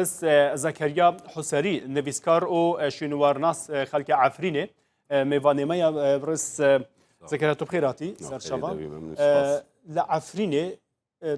زكريا حساري نویسکار او شنوارناس خلق عفرینه میوانیمه برس زكريا تو بخيراتي سر شباب لعفرینه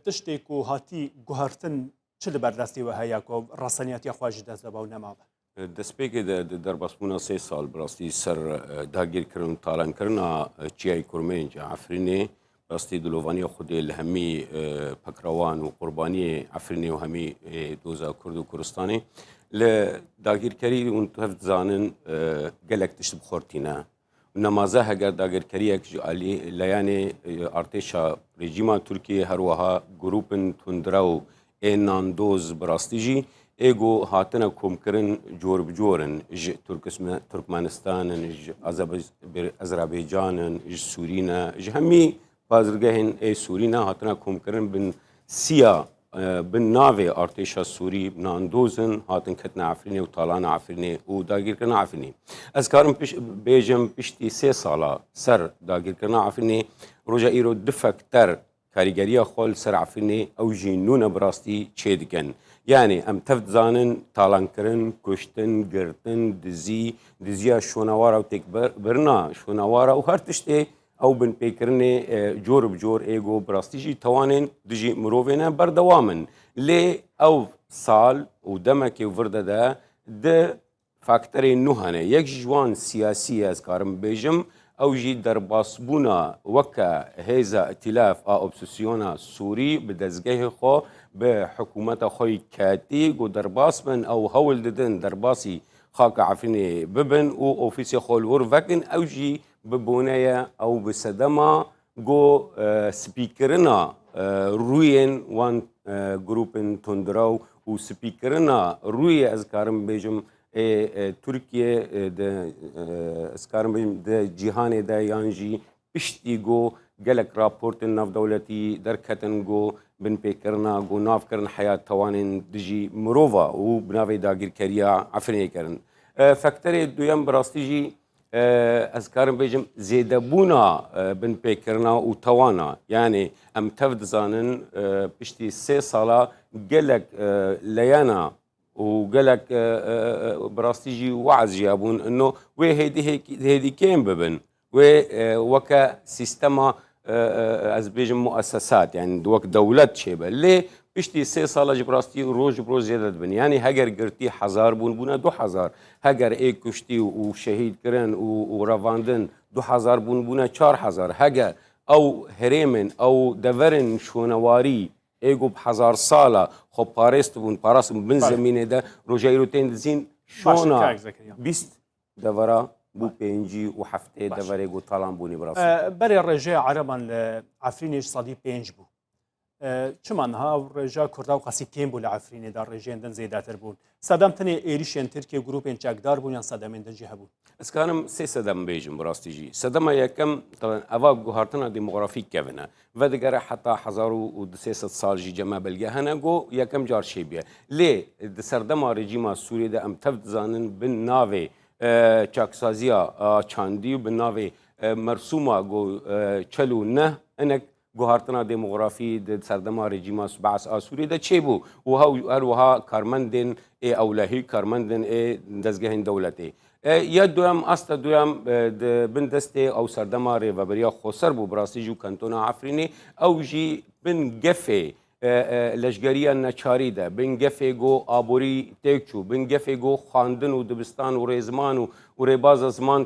تشتی کو هاتی گوهرتن چل بردستی و هیا کو رسانیاتی خواج دست باو نماب دەستپێکی در بەسبوونا 3 ساڵ بڕاستی سەر داگیرکردن و تالانکردنا چیای کورمێنج عفرینێ بەڕاستی دلۆڤانیە خودێ لە هەمی پەکراوان و قوربانی عفرینێ و هەمی دۆزا کورد و کوردستانی لە داگیرکەری و هەفت زانن gelek tişt bixortîne nemaze heger dagirkeriyek ji alî leyane artêşa rejîma Tirkiyê her wiha grûpên tundra û ê nandoz bi rastî jî êgo hatine komkirin cor bi corin ji Turkmenistanin ji Azerbaycanin ji Sûrîne ji hemî bazirgehên ê Sûrîne hatine komkirin bin siya bin navê artêşa Sûrî nandozin hatin ketine Efrînê û talana Efrînê û dagîrkirina Efrînê. Ez karim bêjim piştî 3 sala ser dagîrkirina Efrînê roja îro difekter karîgeriya xwe li ser Efrînê ew jî nûne bi rastî çê dikin. Yani em tev dizanin talankirin, kuştin, girtin, diziya şonewara û têkbirina şonewara û her tiştê ew bin pêkirinê cor bi cor êgo bi rastî jî tewanên dijî mirovê ne berdewamin. Lê ew sal û demekê vir de de di fakterê nû hene. Yek ji wan siyasî ez karim bêjim ew jî derbasbûna weke hêza îtilaf a opsîsyona Sûrî bi dezgehê xwe bi hikûmeta xwe ketî got derbas bin ew hewl didin derbasî xaka Efrînê bibin û ofîsê xwe li wir vekin ew jî bi boneye ew bi sedema got spîkirina rûyên wan grûpên tundra û spîkirina rûyê ez karim bêjim Tirkiye ez karim bêjim di cîhanê de yan jî piştî got gelek raportên navdewletî derketin got bin pêkirina got navkirin heya tewanên dijî mirova û bi navê dagîrkeriya Efrînê kirin. Fakterê duyem bi rastî jî ez karim bêjim zêdebûna bin pêkirina û tewana yani em tev dizanin piştî 3 sala gelek leyana û gelek bi rastî jî waz jî hebûn ino wê hêdîkên bibin wê weke sîstema ez bêjim muessesat yani wek dewlet çêbe lê piştî 3 sala ji bi rastî roj bi roj zêde dibin yani heger girtî 1000 bûn bûne 2000 heger ê kuştî û şehîd kirin û revandin 2000 bûn bûne 4000 heger ew herêmên ew deverên şonewarî êgo bi 1000 sala xwe parêst bûn parast bûn bin zemînê de roja îro tên dizîn şona 20 devera بو پێنجی و هەفتێ دەڤەرێک و تاڵان بوونی بڕاست بەرێ ڕێژەیە عەرەبان لە عەفرینێش سەدی 5 بوو چمانها ڕێژە کووردا و قەسی کێم بوو لە عەفرینێدا ڕێژێندن زێداتر بوون سەدەم تەنێ ئێریشێن ترکیە گروپێن چاکدار بوون یان سەدەمێندەنجی هەبوو ئەسکانم 3 سەدەم بێژم بڕاستیژی سەدەمە یەکەم ئەوا گوهارتنە دیمۆغرافیک کەڤنە و دیگەرە حتا 1300 ساڵژی جەمە بەلگە هەنە گۆ یەکەم جار شێبیە لێ سەردەما رێژیما سووریێدا ئەم تەف دزانن بن ناوێ چاکسازیە چاندی و bi navê mersûma çel û neh hinek guhartina demografî di serdema rejîma Beas a Sûriyê de çêbû û her wiha karmendên ê ewlehî karmendên ê dezgehên dewletê. Ya duyem asta duyem di bin destê ew serdema rêveberiya Xweser bû bi rastî jî û kantona Efrînê ew jî bin gefê leşgeriya neçarî de bin gefê got aborî têk çû bin gefê got xwandin û dibistan û rêziman û rêbaza ziman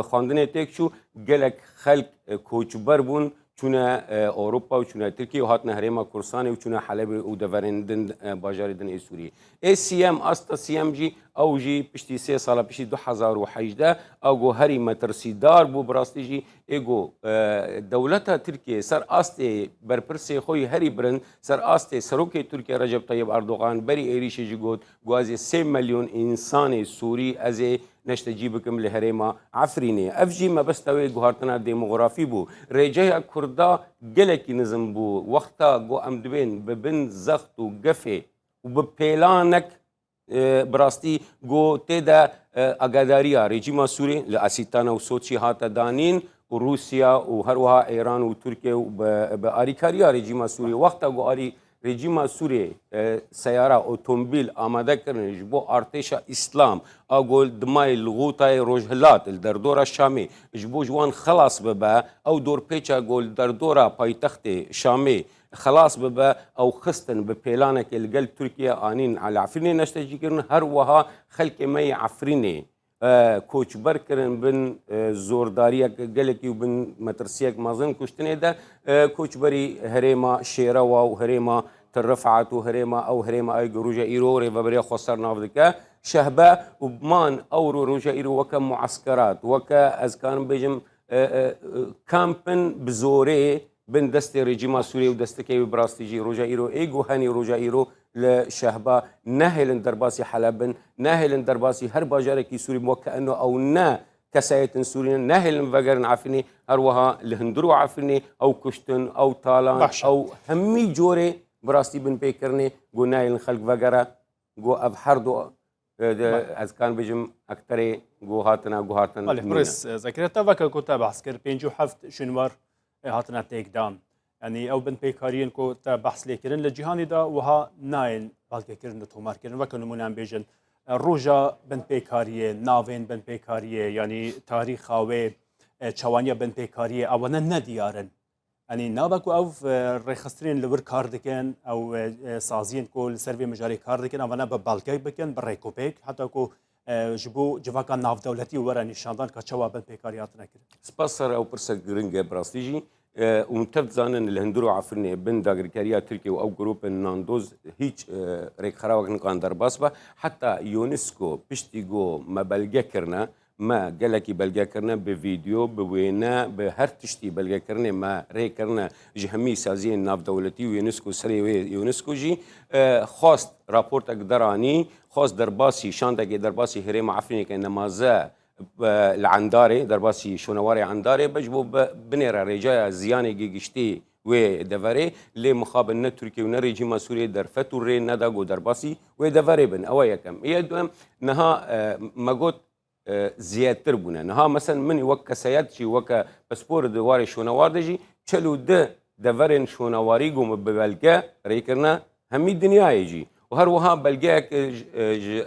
xwandinê têk çû gelek xelk koçber bûn çûne Ewropa û çûne Tirkiye û hatine herêma Kurdistanê û çûne Helebê û deverên din bajarê din ê Sûriyê. Ê siyem asta siyem jî ew jî piştî 3 sala piştî 2018 ew got herî metirsîdar bû bi rastî jî êgo dewleta Tirkiye ser astê berpirsê xwe herî birin ser astê serokê Tirkiye Recep Tayyip Erdogan berî êrişê jî got gwazê 3 milyon însanê Sûrî ez ê neştecî bikim li herêma Efrînê. Ev jî mebesta wê guhartina demografî bû. Rêceya Kurda gelekî nizm bû. Wexta got em dibên bi bin zext û gefê û bi pêlanek bi rastî got tê de agadariya rejîma Sûrî li Asîtana û Soçî hate danîn û Rûsya û her wiha Îran û Tirkiye û bi alîkariya rejîma Sûrî wexta got alî رژیما سوریه سیاره اتومبیل آماده کردن جبو ارتش اسلام اقول دمای لغوتای روجهلات در دور شامی جبو جوان خلاص ببا او دور پیچا گول در دور پایتخت شامی خلاص ببا او خستن بپیلانك القل تركيا آنين على عفريني نشتجي كرن هر وها خلق مي عفريني کوچبر کردن بن زورداری گلکی و بن مترسیک مازن کشتنه ده کوچبری هرما شیره و هرما ترفعت و هرما او هرما ای روجا ایرو ریوبری خسر نافدکه شهبه و بمان او روجا ایرو وک معسكرات وک از کان بجم کامپن بزوره بن دست رژیم سوریه و دست کی براستیجی روجا ایرو ایگو هنی روجا ایرو لشهبه نهلن درباسي حلب نهلن درباسي هر باجاركي سوري وكأنه او نا كساية سوريا نهلن فقرن عفني هروها لهندرو عفني او كشتن او طالان او همي جوري براستي بن بيكرني قو نهلن خلق فقرة قو ابحردو از كان بجم اكتري قو هاتنا بله برس ذكرت وكا كنت بحث كر 57 شنوار هاتنا تيك دان يعني او بن بيكارين كو تا بحث ليكرن لجهاني دا وها ناين بالكي كرن تومار كرن وكانوا منام بيجن روجا بن بيكاريه نافين بن بيكاريه يعني تاريخ هاوي تشوانيا بن بيكاريه او نديارن يعني نابكو او ريخسترين لور كاردكن او سازين كول سيرفي مجاري كاردكن او انا بالكي بكن بريكوبيك حتى كو جبو جواكا ناف دولتي ورا نشاندان كتشوا بن بيكاريات نكر سباسر او برسا جرينجا براستيجي ومتفزانن الهندرو عفرني بن داغريكاريا تركيا او جروب ناندوز هيج ريك خراوك كان درباسبا حتى يونسكو بيشتيغو ما بلغا كرنا ما قالكي بلغا كرنا بفيديو بوينا بهر تشتي بلغا كرنا ما ري كرنا جهمي سازين ناف دولتي ويونسكو سري يونسكو جي خاص رابورت اقدراني خاص درباسي شاندك درباسي هريم عفرني كان نمازا العنداري درباسي شونواري عنداري بجبو بنيرا رجايا زياني جيجشتي و دفري لي مخابن تركي ون ريجيما سوريا درفتو ري نداغو درباسي و دفري بن اويا كم يدوم نها ماغوت زيادتر بونا نها مثلا من وك سيادشي وك باسبور دواري شونوار دجي تشلو دفرن شونواري قوم ببلقا ريكرنا همي الدنيا يجي وهروها بلجاك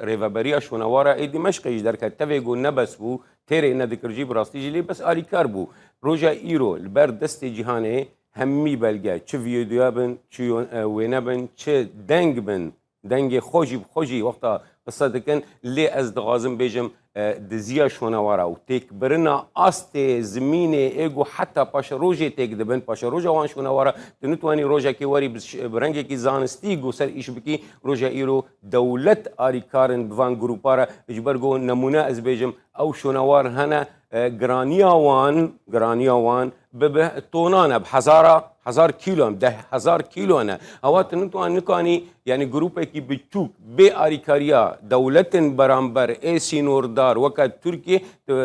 ريفابريا شونوارا اي دمشق يجدر كتفيقو نبس بو تيري ندكر جيب راستيجي لي بس آري كاربو روجا ايرو البر دستي جهاني همي بلجا چه فيديو بن چه وينا بن چه دنگ بن دنگ خوجي وقتا قصدكن لي از دغازم بيجم دزيا شونوارا و تيك برنا استي زميني ايجو حتى باش روجي تيك دبن باش روجا وان شونوارا تنتواني روجا كي وري برنجي كي زانستي جو سر ايش بكي روجا ايرو دولت اري كارن بفان جروبارا اجبرغو نمونه از بيجم او شونوار هنا جرانيا وان بطونانا بحزار كيلو 10,000 كيلو انا اوات انتو انكاني يعني جروبه كي بتشوك باريكاريا دولة برامبر اي سينور دار وقت تركيا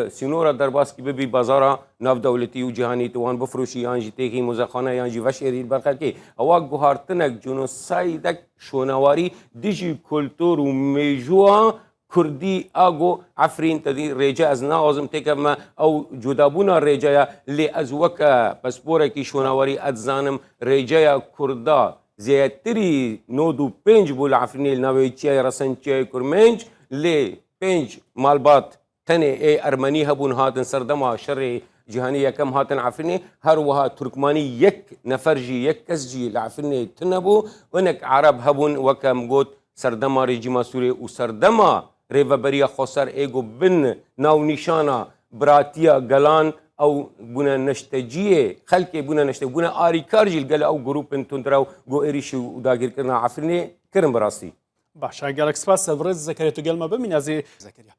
سينورا درباس كي ببي بازارا ناف دولتي وجهاني توان بفروشي يانجي تيغي مزخانه يانجي وشيري برقكي اوا غهارتنك جنوسايدك شونواري ديجي كولتور وميجوا كردي اغو عفرين تدي رجا از ناظم تكما او جدابونا رجايا اللي از وكا باسبوركي شونواري ادزانم رجايا كردا زياتري نودو بنج بول عفريني الناوي تشاي رسن تشاي كرمنج لي بنج مالبات تني اي ارمني هبون هاتن سردما شري جهانية كم هاتن عفريني هروها تركماني يك نفرجي يك كسجي العفريني تنبو ونك عرب هبون وكم قوت سردما رجيما سوري وسردما ريفابريا خسر ايجو بن ناو نشانا براتيا غلان او بنا نشتجيه خلكي بنا نشتجيه بنا اري كارجيل قال او جروب تندراو جو اريشي وداغير كرنا عفرني كرم براسي باشا قالك سباس برز زكريا تو قال ما بمن ازي زكريا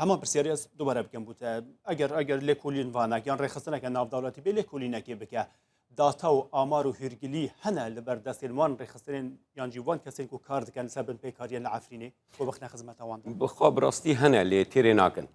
اما برسيريس دوباره بكم بوت اگر لكولين فانا كان رخصنا كان ناف دولتي بلكولين كي بك داتا و آمار و هرگلی هنه لبر دست الوان رخصتين يعني وان كسين كو كارد كان سبب بيكاريان العفريني وبخنا خدمته وان بخاب راستي هنه اللي تيري ناكن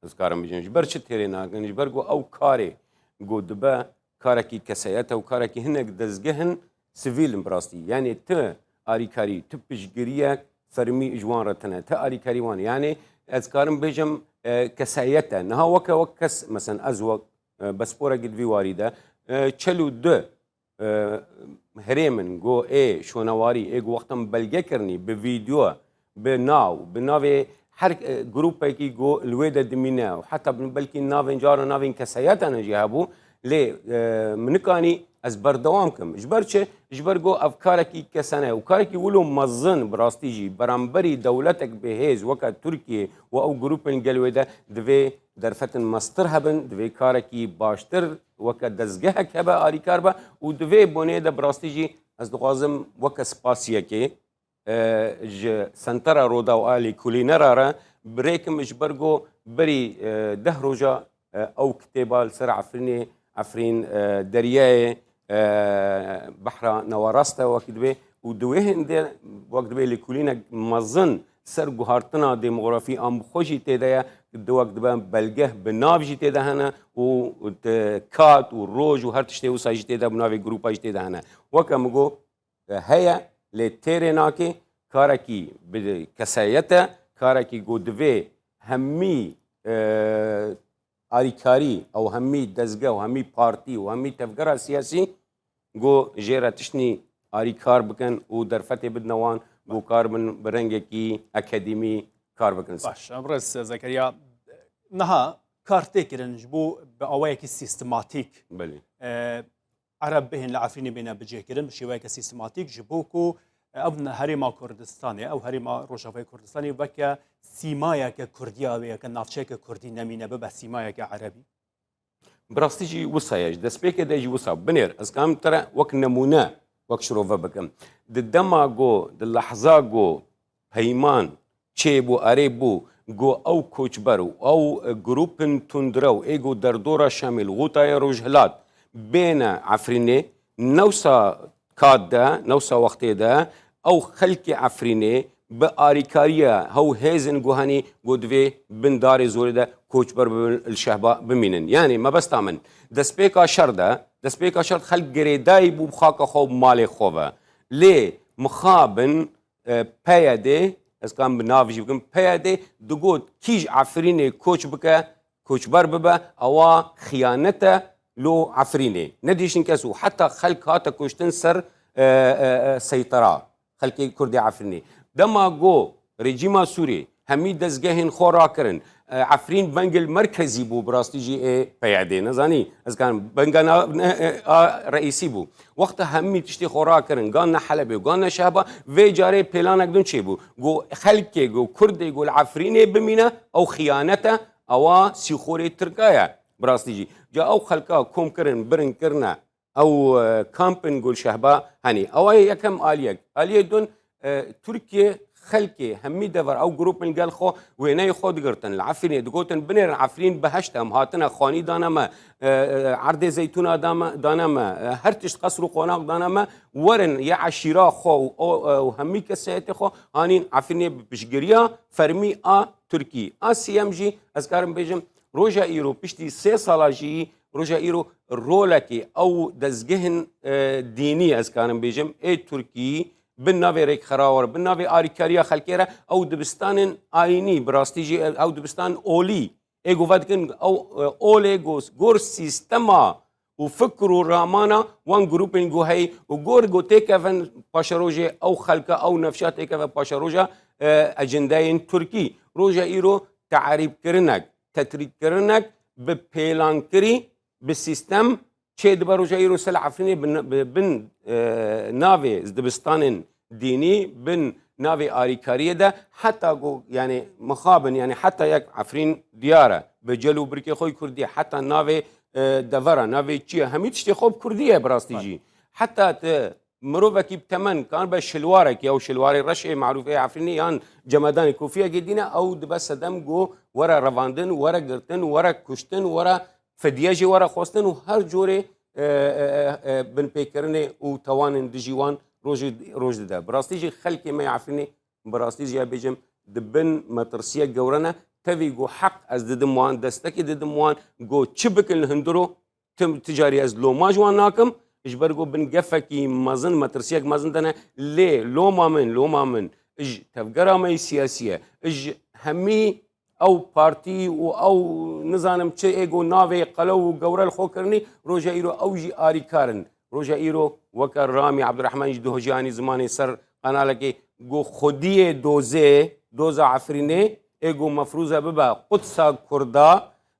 اذكارم بيجنج برش تيري ناكن جبرغو او كاري جو دبا كاركي كسياته و كاركي هنك دزجهن سيفيل براستي يعني ت اري كاري تبجريا فرمي اجوان رتنا ت اري كاري وان يعني اذكارم بيجم كسياته نها وكس مثلا ازوق باسبورا قد في وارده چلو ده هرمن جو شونواری جو وقتم بلگه کرنی به ویدیو به ناو هر گروپ کی جو الویدا دمینه و حتی بلکی ناو انجار ناو کسایت انجی هبو لی منکانی از بردوام کم جبر جو افکار کی کسانه و کار کی ولو مزن براستی جی برانبری دولتک بهز وقت ترکیه و او گروپ الویدا دوی در فتن مستر هبن دوی کار کی باشتر وقت دزگه کبا آریکار با و دوی بونه در براستی جی از دوازم وقت سپاسیه که سنترا رودا و آلی کولینرا را بريكم جبرجو بري ده روجا او كتابال سر عفرين درياي بحر نوارستا وقت بي ودوهن ده وقت بي لكولينا مزن سر جهارتنا ديموغرافي ام خوشي تدايا دو وقت بلگه بنافجي تدا هنا و كات وروج وهر تشتي وساجي تدا بنافي جروبا تدا هنا وكمجو هيا لتيريناكي كاركي بكسايته كاركي جودفي همي آريكاري او همي دزگه و همي بارتي و همي تفكر سياسي جو جيرا تشني آريكار بكن و درفتي بدنوان جو كار من برنگكي اكاديمي كار بكن باش امرس زكريا نها كارتي كرن جبو باوايك سيستماتيك بلي عرب بهن لعفريني بينا بجي كرن بشوايك سيستماتيك جبوكو ابن هريما كردستاني او هريما روجافي كردستاني وكا سيمايا كرديا ويا نافشا كردي نمينه ببا سيمايا كعربي براستيجي وصايج دسبيك داجي وصا بنير اسكام ترى وك نمونه وك شروفا بكم ددما جو دلحظه جو هيمان تشيبو اريبو جو او كوچبرو او جروبن تندرو ايجو دردورا شامل غوطايا روجهلات بين عفريني نوسا كادا نوسا وقتي دا او خلقي عفريني بآريكاريا هو هيزن جوهاني جودفي بنداري زوردا كوچبر الشهباء بمينن يعني ما بس تامن دسبيكا شردا دسبيكا شرد خلق جريداي بو بخاكا خو مالي خوفا لي مخابن بايدي اس كان بنافجي بكم بايدي دغوت كيج عفريني كوچ بكا كوچبر ببا او خيانته لو عفريني نديشن كسو حتى خلق هاتا كوشتن سر سيطرة خلق كردي عفريني دما جو رجيما سوري همي دزگهن خورا کرن عفرين بنگ المركزي بو براستيجي بيعدي نزاني از كان بنگنا رئيسي بو وقت همي تشتي خورا کرن قالنا حلبي وقالنا شهبة في جاري بلانك دون چي بو جو خلقي جو كردي جو العفريني بمينة او خيانته او سيخوري تركايا براستيجي جا او خلقا كوم کرن برن کرنا او كامبن قول شهبة هني او يكم آلية دون تركيا خلقي همي دفر او جروب من قال خو ويناي خود قرتن العفرين دقوتن بنر عفرين بهشتم هاتنا خاني دانما عرض زيتون دانما هرتش قصر قناق دانما ورن يا عشيرا خو وهمي كسيت خو هانين عفرين بشجريا فرمي تركي سي ام جي اذكرم بيجم روجا ايرو بشتي 3 سالاجي روجا ايرو رولكي او دزگهن ديني اذكرم بيجم تركي بالنافي ريك خراور بالنافي آريكاريا خلكيرا او دبستان آيني براستيجي او دبستان اولي ايجو فاتكن او اوليجوس غور سيستما وفكروا رامانا وان جروبين جو هي وغور جو تيكافن باشاروجي او خلكا او نفشات تيكافن باشاروجا اجنداين تركي روجا ايرو تعريب كرنك تتريب كرنك ببيلان كري بالسيستم تشيد بروجا ايرو سل عفريني بن نافي دبستان ديني بن نافي آريكارية ده حتى يعني مخابن يعني حتى يك عفرين ديارة بجلو بركي خوي كردية حتى نافي دفرة نافي تشيا همي تشتي خوب كردية براستيجي حتى مروفك بتمن كان بشلوارك او شلواري رشي معروف عفريني يعني جمدان كوفية جدينا او دبس دم جو ورا رفاندن ورا قرتن ورا كشتن ورا فدياجي ورا خوستن وهر جوري بن بيكرني وتوان دجيوان روج ده براستيجي خلكي ما يعرفني براستيجي بيجم دبن مترسيه جورنا تبي جو حق از ددموان دستكي ددموان جو تشبك الهندرو تجاري از لو ما جواناكم اجبر جو بن قفكي مازن مترسيه مازن دنا ليه لو ما من اج تفقرا ما سياسيه اج همي او بارتي او نظام تشي ايجو نافي قلو جورا الخوكرني روجا ايرو اوجي اري كارن روژا ایرو وکر رامی عبدالرحمن دهجانی زمانی سر قنالکی گو خودی دوزا عفرینه ایگو مفروضه ببا قدسا کردا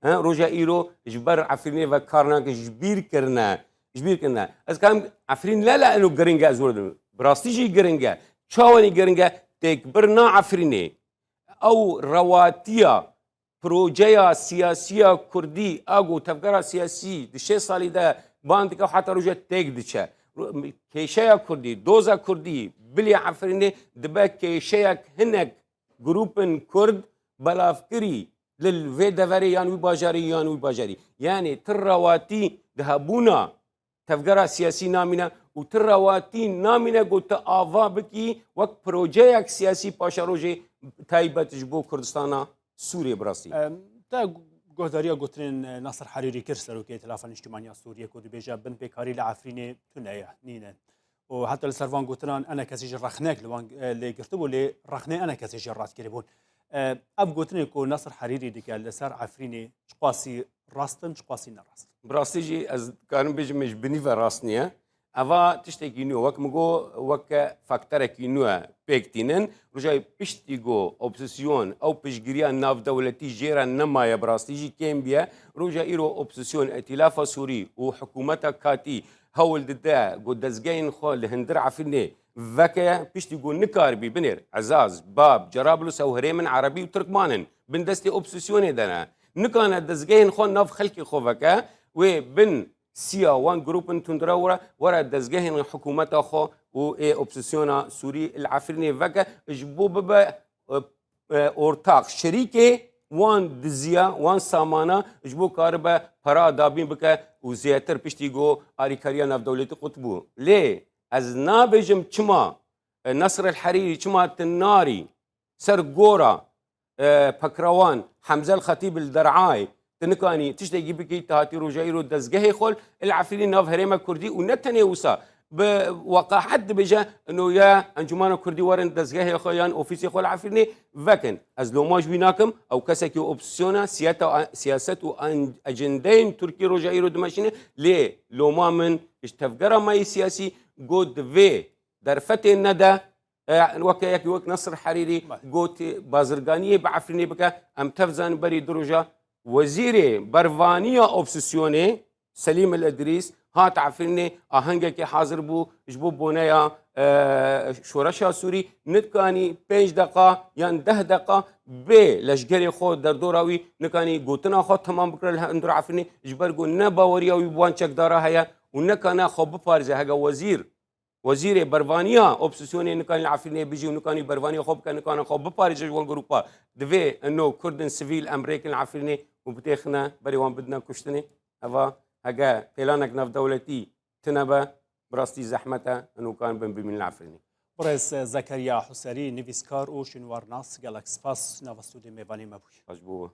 روژا ایرو جبر عفرینه و کارنا که جبیر کرنا از کام عفرین لا انو گرنگا ازور براستی جی گرنگا چاوانی گرنگا تکبر نا عفرینه او رواتیا پروژه سیاسی کردی اگو تفکر سیاسی دشه سالی ده باند که حتی روژا تک دچه کیشه کردی دوزا کردی بلی عفرینه دبا کیشه هنک گروپن کرد بلافکری للوی دوری یانوی باجاری یعنی ترواتی دهبونا تفکر سیاسی نامینه و ترواتی نامینه گوت آوا بکی وقت پروژه سیاسی پاشا روژه تایبتش بو کردستانا سوریه براستی تا گهداریا گوترین ناصر حریری کرد سروکی ائتلاف اجتماعی سوریه کدی بیجا بن بکاری لعفرینه تنایا نینه و حتی لسروان گوتران انا کسی جرخناک لوان لگرتبو لی رخنه انا کسی جرات کربون اب گوترین کو ناصر حریری دیگه لسر عفرینه چقاسی راستن چقاسی نراست براستی جی از کارم بیج مش بنی و راست نیه اوا تشتکی نو وک مگو وک فاکتور کی نو پکتینن رجای پشتی گو اوبسیسیون او پشگیریا ناف دولتی جیرا نمایا براستی جی کیم بیا رجا ایرو اوبسیسیون ائتلاف سوری و حکومت کاتی هول ددا گو دزگین خول هندر عفنه وکا پشتی گو نکار بی بنر عزاز باب جرابلس او هرمن عربی و ترکمانن بندستی اوبسیسیون دنا نکان دزگین خو ناف خلقی خو وکا و بن سیا وان جروب تندرا ورا دزجهن حكومات اخو و اوبسيسيونا سوري العفرني فكا جبو ببا اورتاق شريكه وان دزيا وان سامانا جبو كاربا برا دابين بك وزياتر بيشتيغو اريكاريا ناف دولتي قطبو ليه از نابجم چما نصر الحريري چما تناري سر غورا بكروان حمزه الخطيب الدرعاي تنكاني تشتكي بكي تهاتي روجايرو دزجهي خول العفرين ناف هريما كردي ونتني وسا بوقع حد بجا انه يا انجمان كردي ورن دزجهي خويان اوفيسي خول عفريني فكن از لو ماج بيناكم او كسكي اوبسيونا سياسه اجندين تركي روجايرو دمشينه ليه لو ما من اشتفقرا ماي سياسي جود في درفتي الندى وكيك وك نصر حريري قوت بازرقانيه بعفريني بك ام تفزان بري دروجه وزير برفانية اوبسيسيوني سليم الادريس هات عفرني اهنگك حاضر بو جبو بونيا شورشا سوري نتكاني 5 دقيقة يعني 10 دقيقة بي لشجري خو دردوراوي نكاني قوتنا خو تمام بكره اندر عفرني جبر قو نباوريا ويبوان چك دارا هيا ونكانا خو بفارزه هغا وزير برفانيا اوبسيسيوني نكاني عفرني بيجي ونكاني برفانيا خو كان خو بفارزه جوان جروبا دفي انه كردن سيفيل امريكان عفرني وبتاخنا بريوان بدنا كشتني هذا هجا تيلانك ناف دولتي تنبا براستي زحمته انه كان بن العفريني برز زكريا حساري نيفيسكار او شنوار ناس جالاكس باس نافستودي ميباني مابوش مجبوه